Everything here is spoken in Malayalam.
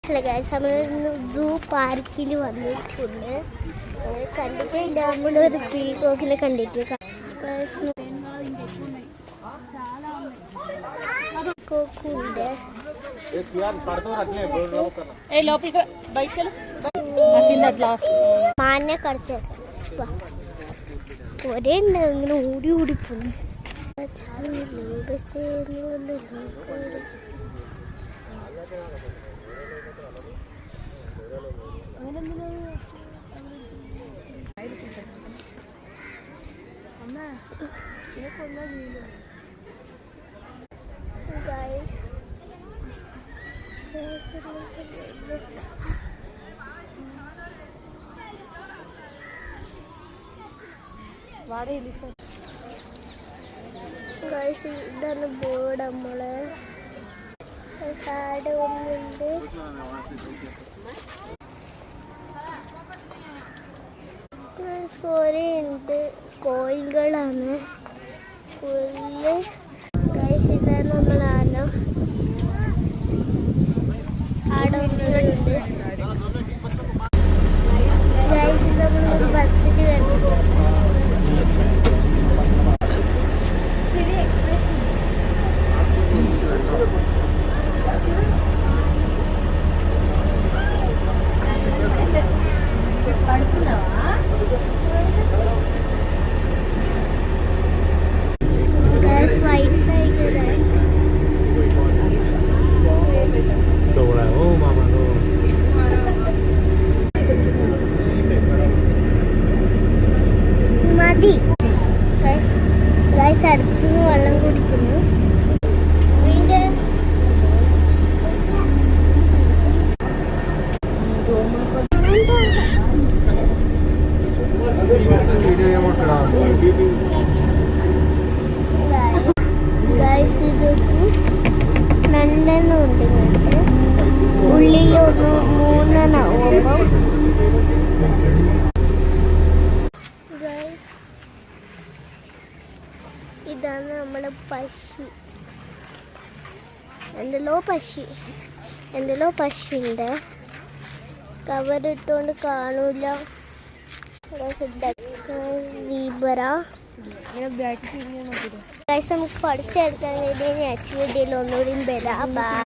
ഹലോ ഗൈസ്, നമ്മൾ സൂ പാർക്കിൽ വന്നിട്ടുണ്ട്. കണ്ടിട്ടില്ല, നമ്മളൊരു പീകോക്കിനെ കണ്ടിട്ട്. മാനെ കടിച്ച ഒരേ ഉണ്ട്, ഇങ്ങനെ ഓടി ഓടിപ്പോയി. Guys, ഇതാണ് ബോർഡ്. നമ്മള് സാഡ് ഒന്നുണ്ട്. കുറേ ഉണ്ട്, കോഴികളാണ് ഫുള്ള്. ഇതാണ് നമ്മൾ ആന. ആടൊന്നുണ്ട്. നമ്മൾ ബസ്സിൽ വരുന്നത് മതി. ഗൈസ് അടുത്തുനിന്ന് വെള്ളം കുടിക്കുന്നു. ഗൈസ് ഇതൊക്കെ രണ്ടെണ്ണം ഉണ്ട്. ഉള്ളിൽ ഒന്ന് മൂന്നെണ്ണാവുമ്പം ഇതാണ് നമ്മളെ പശു. എന്തെല്ലോ പശുണ്ട്. കവറിട്ടുകൊണ്ട് കാണൂല. നമുക്ക് പഠിച്ചെടുക്കാൻ വേണ്ടി നെക്സ്റ്റ് വീഡിയോയിൽ ഒന്നുകൂടി വരാം.